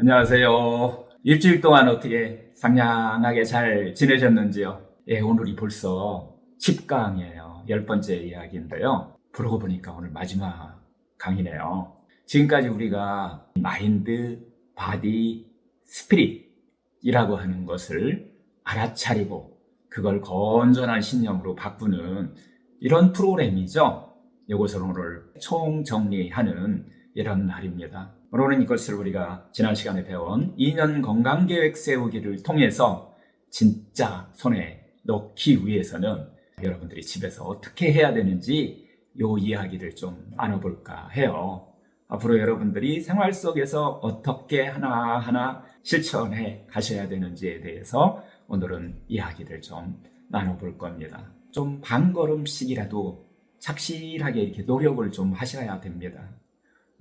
안녕하세요. 일주일 동안 어떻게 상냥하게 잘 지내셨는지요? 예, 오늘이 벌써 10강이에요. 10번째 이야기인데요. 그러고 보니까 오늘 마지막 강이네요. 지금까지 우리가 마인드, 바디, 스피릿이라고 하는 것을 알아차리고 그걸 건전한 신념으로 바꾸는 이런 프로그램이죠. 이것을 오늘 총정리하는 이런 날입니다. 오늘은 이것을 우리가 지난 시간에 배운 2년 건강계획 세우기를 통해서 진짜 손에 넣기 위해서는 여러분들이 집에서 어떻게 해야 되는지 이 이야기를 좀 나눠볼까 해요. 앞으로 여러분들이 생활 속에서 어떻게 하나하나 실천해 가셔야 되는지에 대해서 오늘은 이야기를 좀 나눠볼 겁니다. 좀 반걸음씩이라도 착실하게 이렇게 노력을 좀 하셔야 됩니다.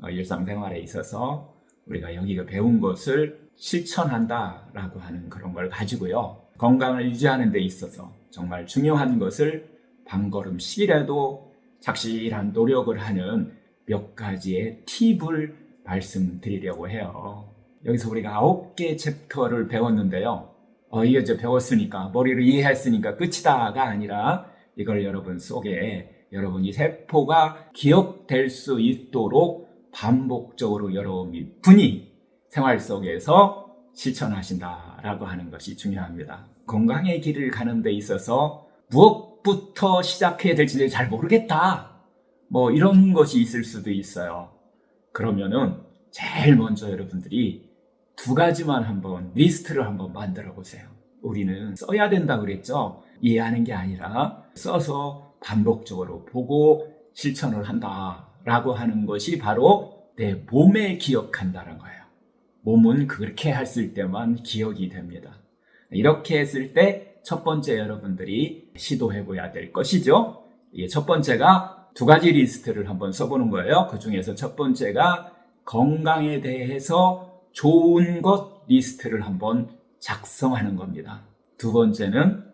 일상생활에 있어서 우리가 여기가 배운 것을 실천한다라고 하는 그런 걸 가지고요. 건강을 유지하는 데 있어서 정말 중요한 것을 반걸음씩이라도 착실한 노력을 하는 몇 가지의 팁을 말씀드리려고 해요. 여기서 우리가 9개 챕터를 배웠는데요. 이거 이제 배웠으니까 머리로 이해했으니까 끝이다가 아니라 이걸 여러분 속에 여러분이 세포가 기억될 수 있도록 반복적으로 여러분이 생활 속에서 실천하신다라고 하는 것이 중요합니다. 건강의 길을 가는 데 있어서 무엇부터 시작해야 될지 잘 모르겠다. 이런 것이 있을 수도 있어요. 그러면은 제일 먼저 여러분들이 2가지만 한번 리스트를 한번 만들어 보세요. 우리는 써야 된다고 그랬죠. 이해하는 게 아니라 써서 반복적으로 보고 실천을 한다라고 하는 것이 바로 내 몸에 기억한다는 거예요. 몸은 그렇게 했을 때만 기억이 됩니다. 이렇게 했을 때 첫 번째 여러분들이 시도해 봐야 될 것이죠. 이게 첫 번째가 2가지 리스트를 한번 써보는 거예요. 그 중에서 첫 번째가 건강에 대해서 좋은 것 리스트를 한번 작성하는 겁니다. 2번째는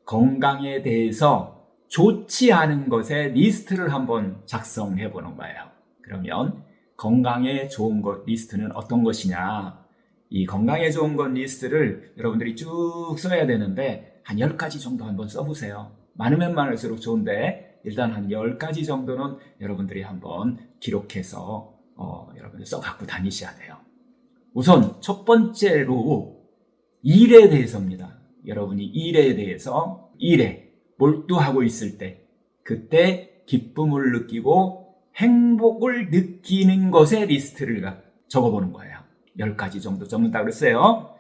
건강에 대해서 좋지 않은 것의 리스트를 한번 작성해 보는 거예요. 그러면 건강에 좋은 것 리스트는 어떤 것이냐? 이 건강에 좋은 것 리스트를 여러분들이 쭉 써야 되는데 한 10가지 정도 한번 써보세요. 많으면 많을수록 좋은데 일단 한 10가지 정도는 여러분들이 한번 기록해서 여러분들 써갖고 다니셔야 돼요. 우선 첫 번째로 일에 대해서입니다. 여러분이 일에 대해서 일에 몰두하고 있을 때 그때 기쁨을 느끼고 행복을 느끼는 것의 리스트를 적어보는 거예요. 10가지 정도 적는다고 그랬어요.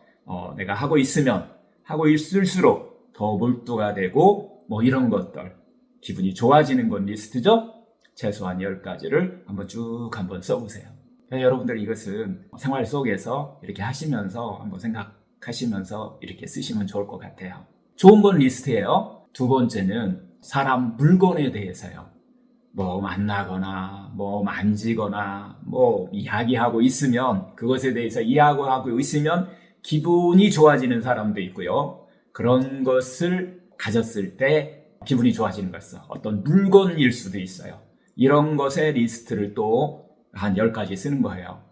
내가 하고 있으면 하고 있을수록 더 몰두가 되고 이런 것들 기분이 좋아지는 건 리스트죠. 최소한 10가지를 한번 쭉 한번 써보세요. 여러분들 이것은 생활 속에서 이렇게 하시면서 한번 생각하시면서 이렇게 쓰시면 좋을 것 같아요. 좋은 건 리스트예요. 2번째는 사람 물건에 대해서요. 만나거나 만지거나 이야기하고 있으면 그것에 대해서 이야기하고 있으면 기분이 좋아지는 사람도 있고요. 그런 것을 가졌을 때 기분이 좋아지는 것은 어떤 물건일 수도 있어요. 이런 것의 리스트를 또 한 10가지 쓰는 거예요.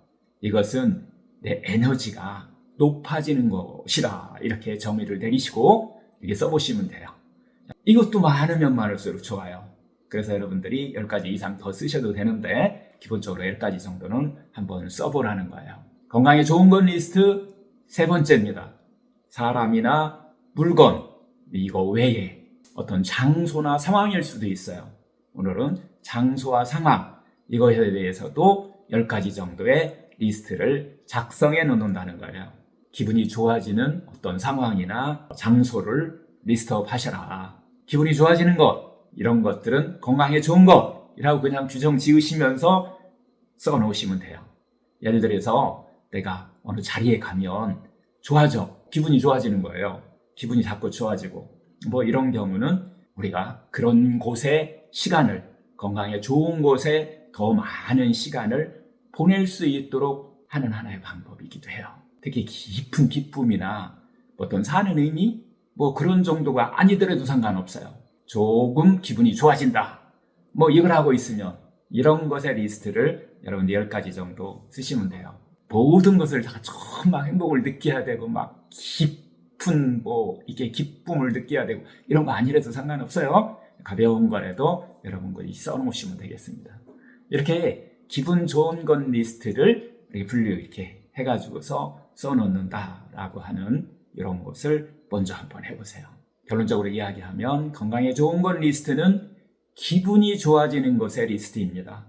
이것은 내 에너지가 높아지는 것이다. 이렇게 정의를 내리시고 이렇게 써보시면 돼요. 이것도 많으면 많을수록 좋아요. 그래서 여러분들이 10가지 이상 더 쓰셔도 되는데 기본적으로 10가지 정도는 한번 써보라는 거예요. 건강에 좋은 것 리스트 3번째입니다. 사람이나 물건, 이거 외에 어떤 장소나 상황일 수도 있어요. 오늘은 장소와 상황, 이거에 대해서도 10가지 정도의 리스트를 작성해 놓는다는 거예요. 기분이 좋아지는 어떤 상황이나 장소를 리스트업 하셔라. 기분이 좋아지는 것, 이런 것들은 건강에 좋은 것이라고 그냥 규정 지으시면서 써 놓으시면 돼요. 예를 들어서 내가 어느 자리에 가면 좋아져. 기분이 좋아지는 거예요. 기분이 자꾸 좋아지고. 이런 경우는 우리가 그런 곳에 시간을, 건강에 좋은 곳에 더 많은 시간을 보낼 수 있도록 하는 하나의 방법이기도 해요. 특히 깊은 기쁨이나 어떤 사는 의미, 그런 정도가 아니더라도 상관없어요. 조금 기분이 좋아진다. 이걸 하고 있으면 이런 것의 리스트를 여러분 10가지 정도 쓰시면 돼요. 모든 것을 다 정말 행복을 느껴야 되고 막 깊은 이게 기쁨을 느껴야 되고 이런 거 아니라도 상관없어요. 가벼운 거라도 여러분들이 써놓으시면 되겠습니다. 이렇게 기분 좋은 것 리스트를 이렇게 해가지고서 써놓는다라고 하는 이런 것을 먼저 한번 해보세요. 결론적으로 이야기하면 건강에 좋은 것 리스트는 기분이 좋아지는 것의 리스트입니다.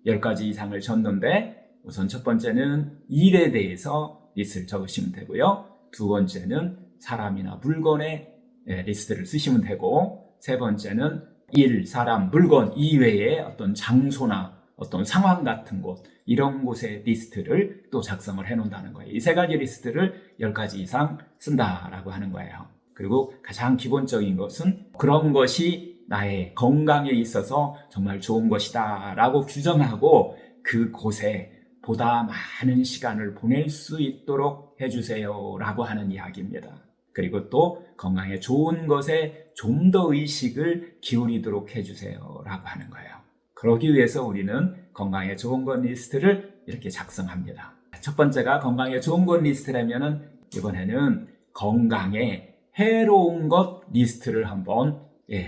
10가지 이상을 적는데 우선 첫 번째는 일에 대해서 리스트를 적으시면 되고요. 두 번째는 사람이나 물건의 리스트를 쓰시면 되고, 세 번째는 일, 사람, 물건 이외의 어떤 장소나 어떤 상황 같은 곳, 이런 곳의 리스트를 또 작성을 해 놓는다는 거예요. 이 세 가지 리스트를 10가지 이상 쓴다라고 하는 거예요. 그리고 가장 기본적인 것은 그런 것이 나의 건강에 있어서 정말 좋은 것이다 라고 규정하고 그곳에 보다 많은 시간을 보낼 수 있도록 해주세요 라고 하는 이야기입니다. 그리고 또 건강에 좋은 것에 좀 더 의식을 기울이도록 해주세요 라고 하는 거예요. 그러기 위해서 우리는 건강에 좋은 것 리스트를 이렇게 작성합니다. 첫 번째가 건강에 좋은 것 리스트라면은 이번에는 건강에 해로운 것 리스트를 한번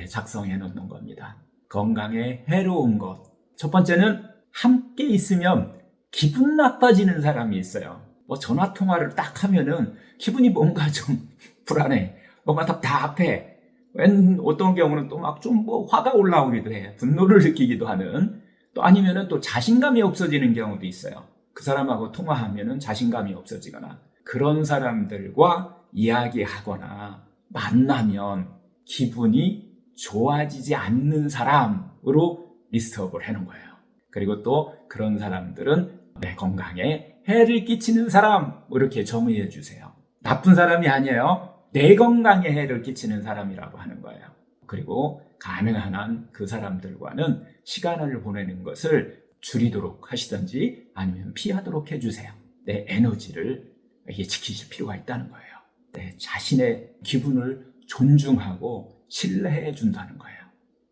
작성해 놓는 겁니다. 건강에 해로운 것. 첫 번째는 함께 있으면 기분 나빠지는 사람이 있어요. 전화 통화를 딱 하면은 기분이 뭔가 좀 불안해. 뭔가 답답해. 어떤 경우는 또 막 좀 화가 올라오기도 해. 분노를 느끼기도 하는. 또 아니면은 또 자신감이 없어지는 경우도 있어요. 그 사람하고 통화하면은 자신감이 없어지거나 그런 사람들과 이야기하거나 만나면 기분이 좋아지지 않는 사람으로 리스트업을 해놓은 거예요. 그리고 또 그런 사람들은 내 건강에 해를 끼치는 사람 이렇게 정의해 주세요. 나쁜 사람이 아니에요. 내 건강에 해를 끼치는 사람이라고 하는 거예요. 그리고 가능한 한 그 사람들과는 시간을 보내는 것을 줄이도록 하시든지 아니면 피하도록 해주세요. 내 에너지를 지키실 필요가 있다는 거예요. 내 자신의 기분을 존중하고 신뢰해 준다는 거예요.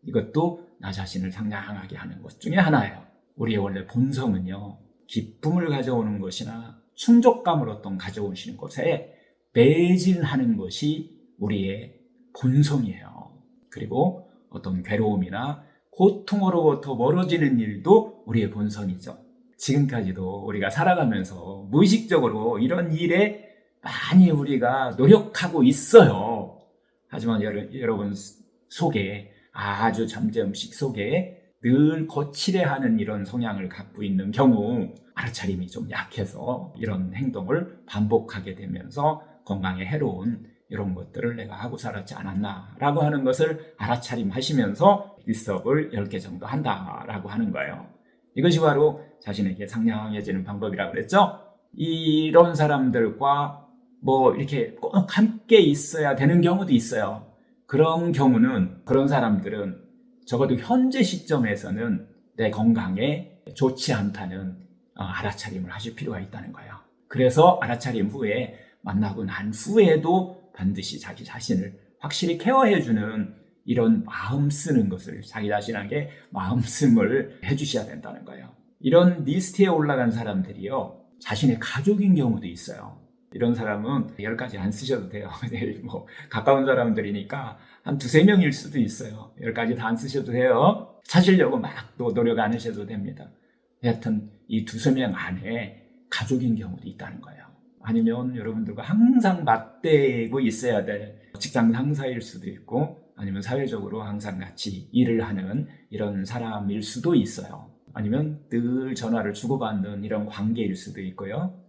이것도 나 자신을 상냥하게 하는 것 중에 하나예요. 우리의 원래 본성은요, 기쁨을 가져오는 것이나 충족감을 어떤 가져오시는 것에 매진하는 것이 우리의 본성이에요. 그리고 어떤 괴로움이나 고통으로부터 멀어지는 일도 우리의 본성이죠. 지금까지도 우리가 살아가면서 무의식적으로 이런 일에 많이 우리가 노력하고 있어요. 하지만 여러분 속에 아주 잠재의식 속에 늘 거칠해하는 이런 성향을 갖고 있는 경우 알아차림이 좀 약해서 이런 행동을 반복하게 되면서 건강에 해로운 이런 것들을 내가 하고 살았지 않았나 라고 하는 것을 알아차림하시면서 리스트업을 10개 정도 한다라고 하는 거예요. 이것이 바로 자신에게 상냥해지는 방법이라고 그랬죠. 이런 사람들과 이렇게 꼭 함께 있어야 되는 경우도 있어요. 그런 경우는 그런 사람들은 적어도 현재 시점에서는 내 건강에 좋지 않다는 알아차림을 하실 필요가 있다는 거예요. 그래서 알아차림 후에 만나고 난 후에도 반드시 자기 자신을 확실히 케어해주는 이런 마음 쓰는 것을 자기 자신에게 마음씀을 해주셔야 된다는 거예요. 이런 리스트에 올라간 사람들이요, 자신의 가족인 경우도 있어요. 이런 사람은 10가지 안 쓰셔도 돼요. 가까운 사람들이니까 한 2-3명일 수도 있어요. 10가지 다 안 쓰셔도 돼요. 찾으려고 막 또 노력 안 하셔도 됩니다. 하여튼 이 2-3명 안에 가족인 경우도 있다는 거예요. 아니면 여러분들과 항상 맞대고 있어야 될 직장 상사일 수도 있고, 아니면 사회적으로 항상 같이 일을 하는 이런 사람일 수도 있어요. 아니면 늘 전화를 주고받는 이런 관계일 수도 있고요.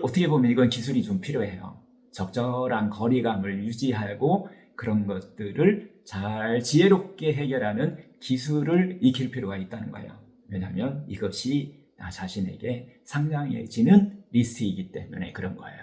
어떻게 보면 이건 기술이 좀 필요해요. 적절한 거리감을 유지하고 그런 것들을 잘 지혜롭게 해결하는 기술을 익힐 필요가 있다는 거예요. 왜냐하면 이것이 나 자신에게 상냥해지는 리스트이기 때문에 그런 거예요.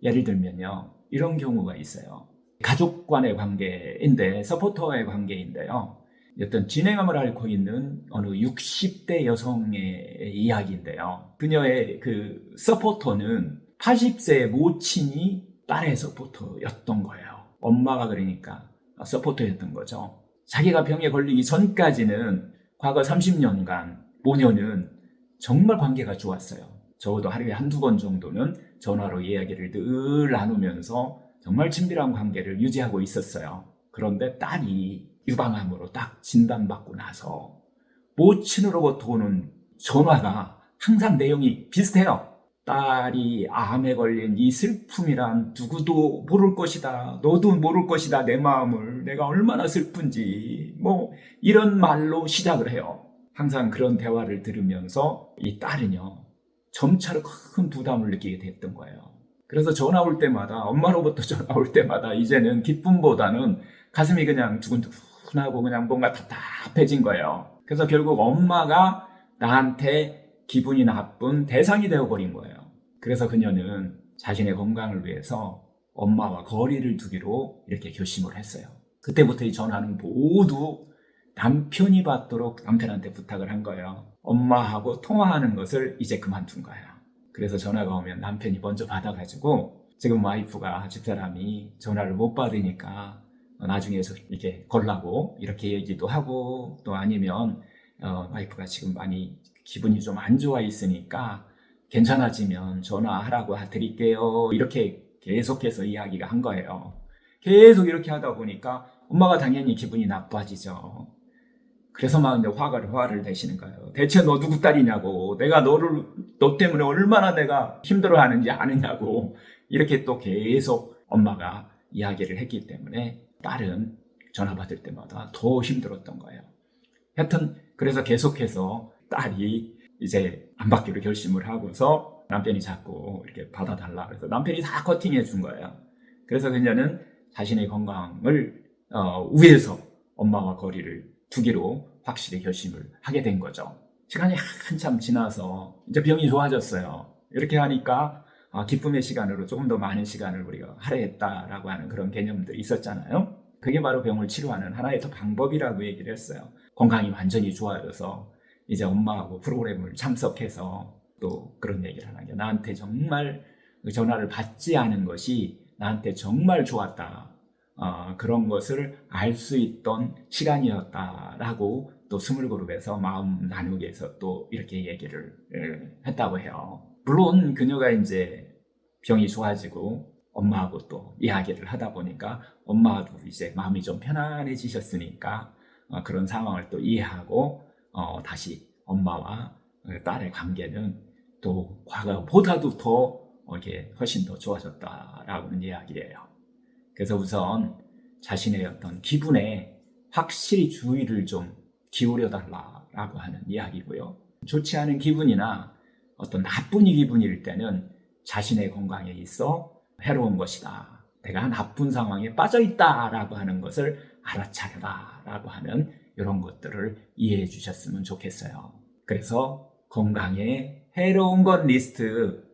예를 들면요, 이런 경우가 있어요. 가족 간의 관계인데, 서포터와의 관계인데요, 어떤 진행함을 앓고 있는 어느 60대 여성의 이야기인데요, 그녀의 그 서포터는 80세의 모친이 딸의 서포터였던 거예요. 엄마가 그러니까 서포터였던 거죠. 자기가 병에 걸리기 전까지는 과거 30년간, 5년은 정말 관계가 좋았어요. 적어도 하루에 한두 번 정도는 전화로 이야기를 늘 나누면서 정말 친밀한 관계를 유지하고 있었어요. 그런데 딸이 유방암으로 딱 진단받고 나서 모친으로부터 오는 전화가 항상 내용이 비슷해요. 딸이 암에 걸린 이 슬픔이란 누구도 모를 것이다. 너도 모를 것이다. 내 마음을 내가 얼마나 슬픈지 뭐 이런 말로 시작을 해요. 항상 그런 대화를 들으면서 이 딸은요 점차로 큰 부담을 느끼게 됐던 거예요. 그래서 전화 올 때마다 엄마로부터 전화 올 때마다 이제는 기쁨보다는 가슴이 그냥 두근두근하고 그냥 뭔가 답답해진 거예요. 그래서 결국 엄마가 나한테 기분이 나쁜 대상이 되어버린 거예요. 그래서 그녀는 자신의 건강을 위해서 엄마와 거리를 두기로 이렇게 결심을 했어요. 그때부터 이 전화는 모두 남편이 받도록 남편한테 부탁을 한 거예요. 엄마하고 통화하는 것을 이제 그만둔 거예요. 그래서 전화가 오면 남편이 먼저 받아가지고 지금 와이프가 집사람이 전화를 못 받으니까 나중에 이렇게 걸라고 이렇게 얘기도 하고 또 아니면 와이프가 지금 많이 기분이 좀 안 좋아 있으니까 괜찮아지면 전화하라고 드릴게요. 이렇게 계속해서 이야기가 한 거예요. 계속 이렇게 하다 보니까 엄마가 당연히 기분이 나빠지죠. 그래서 막 이제 화를 내시는 거예요. 대체 너 누구 딸이냐고. 내가 너 때문에 얼마나 내가 힘들어하는지 아느냐고. 이렇게 또 계속 엄마가 이야기를 했기 때문에 딸은 전화 받을 때마다 더 힘들었던 거예요. 하여튼 그래서 계속해서 딸이 이제 안 받기로 결심을 하고서 남편이 자꾸 이렇게 받아달라 그래서 남편이 다 커팅해 준 거예요. 그래서 그녀는 자신의 건강을 위해서 엄마와 거리를 두기로 확실히 결심을 하게 된 거죠. 시간이 한참 지나서 이제 병이 좋아졌어요. 이렇게 하니까 기쁨의 시간으로 조금 더 많은 시간을 우리가 할애했다라고 하는 그런 개념들이 있었잖아요. 그게 바로 병을 치료하는 하나의 더 방법이라고 얘기를 했어요. 건강이 완전히 좋아져서 이제 엄마하고 프로그램을 참석해서 또 그런 얘기를 하는 게 나한테 정말 전화를 받지 않은 것이 나한테 정말 좋았다. 그런 것을 알 수 있던 시간이었다라고 또 스물그룹에서 마음 나누기에서 또 이렇게 얘기를 했다고 해요. 물론 그녀가 이제 병이 좋아지고 엄마하고 또 이야기를 하다 보니까 엄마도 이제 마음이 좀 편안해지셨으니까 그런 상황을 또 이해하고 다시 엄마와 딸의 관계는 또 과거보다도 더 이게 훨씬 더 좋아졌다라고는 이야기예요. 그래서 우선 자신의 어떤 기분에 확실히 주의를 좀 기울여 달라라고 하는 이야기고요. 좋지 않은 기분이나 어떤 나쁜 기분일 때는 자신의 건강에 있어 해로운 것이다. 내가 나쁜 상황에 빠져 있다라고 하는 것을 알아차려라라고 하는 이런 것들을 이해해 주셨으면 좋겠어요. 그래서 건강에 해로운 것 리스트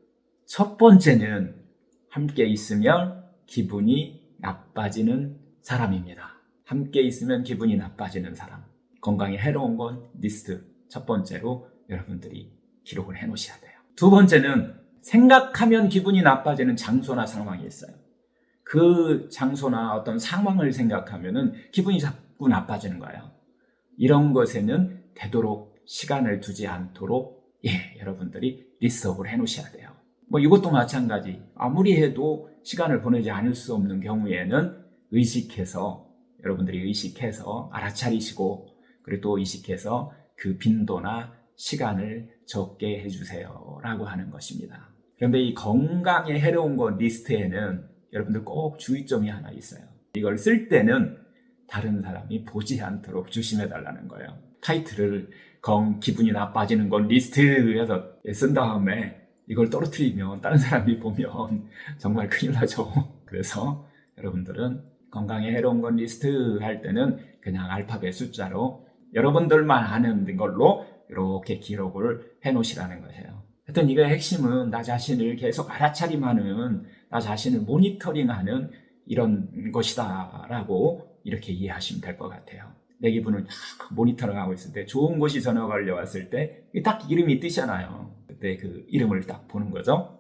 첫 번째는 함께 있으면 기분이 나빠지는 사람입니다. 함께 있으면 기분이 나빠지는 사람. 건강에 해로운 것 리스트 첫 번째로 여러분들이 기록을 해 놓으셔야 돼요. 두 번째는 생각하면 기분이 나빠지는 장소나 상황이 있어요. 그 장소나 어떤 상황을 생각하면은 기분이 자꾸 나빠지는 거예요. 이런 것에는 되도록 시간을 두지 않도록 여러분들이 리스트업을 해 놓으셔야 돼요. 뭐 이것도 마찬가지. 아무리 해도 시간을 보내지 않을 수 없는 경우에는 여러분들이 의식해서 알아차리시고 그리고 또 의식해서 그 빈도나 시간을 적게 해주세요 라고 하는 것입니다. 그런데 이 건강에 해로운 것 리스트에는 여러분들 꼭 주의점이 하나 있어요. 이걸 쓸 때는 다른 사람이 보지 않도록 조심해 달라는 거예요. 타이틀을 기분이 나빠지는 것 리스트에서 쓴 다음에 이걸 떨어뜨리면 다른 사람이 보면 정말 큰일 나죠. 그래서 여러분들은 건강에 해로운 것 리스트 할 때는 그냥 알파벳 숫자로 여러분들만 아는 걸로 이렇게 기록을 해 놓으시라는 거예요. 하여튼 이거의 핵심은 나 자신을 계속 알아차림하는, 나 자신을 모니터링하는 이런 것이다 라고 이렇게 이해하시면 될 것 같아요. 내 기분을 딱 모니터링하고 있을 때 좋은 곳이 전화가 걸려왔을 때 딱 이름이 뜨잖아요. 그때 그 이름을 딱 보는 거죠.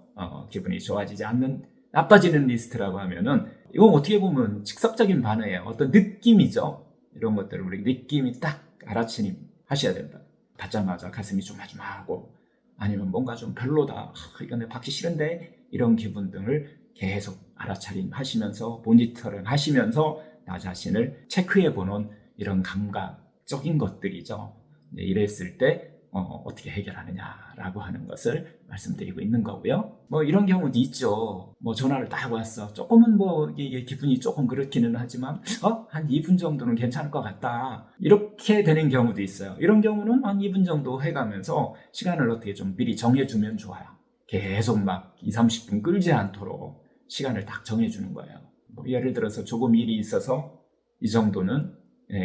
기분이 좋아지지 않는 나빠지는 리스트라고 하면은 이건 어떻게 보면 즉석적인 반응이에요. 어떤 느낌이죠. 이런 것들을 우리 느낌이 딱 알아차림 하셔야 된다. 받자마자 가슴이 조마조마하고 아니면 뭔가 좀 별로다, 이건 내 받기 싫은데, 이런 기분 등을 계속 알아차림 하시면서 모니터링 하시면서 나 자신을 체크해 보는 이런 감각적인 것들이죠. 이랬을 때 어떻게 해결하느냐라고 하는 것을 말씀드리고 있는 거고요. 뭐 이런 경우도 있죠. 뭐 전화를 딱 왔어. 조금은 뭐 이게 기분이 조금 그렇기는 하지만 한 2분 정도는 괜찮을 것 같다. 이렇게 되는 경우도 있어요. 이런 경우는 한 2분 정도 해가면서 시간을 어떻게 좀 미리 정해주면 좋아요. 계속 막 2, 30분 끌지 않도록 시간을 딱 정해주는 거예요. 뭐 예를 들어서 조금 일이 있어서 이 정도는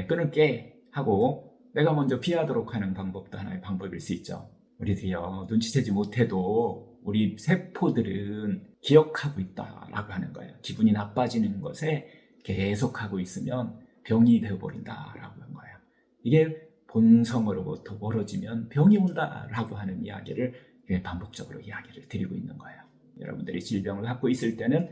끊을게 하고 내가 먼저 피하도록 하는 방법도 하나의 방법일 수 있죠. 우리들이요, 눈치채지 못해도 우리 세포들은 기억하고 있다라고 하는 거예요. 기분이 나빠지는 것에 계속하고 있으면 병이 되어버린다라고 하는 거예요. 이게 본성으로부터 멀어지면 병이 온다라고 하는 이야기를 반복적으로 이야기를 드리고 있는 거예요. 여러분들이 질병을 갖고 있을 때는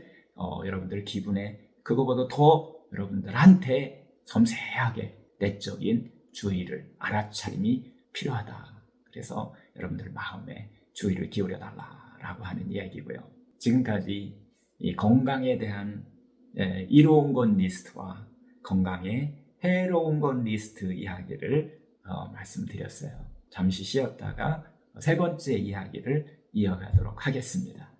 여러분들 기분에 그거보다 더 여러분들한테 섬세하게 내적인 주의를 알아차림이 필요하다. 그래서 여러분들 마음에 주의를 기울여 달라라고 하는 이야기고요. 지금까지 이 건강에 대한 이로운 것 리스트와 건강에 해로운 것 리스트 이야기를 말씀드렸어요. 잠시 쉬었다가 세 번째 이야기를 이어가도록 하겠습니다.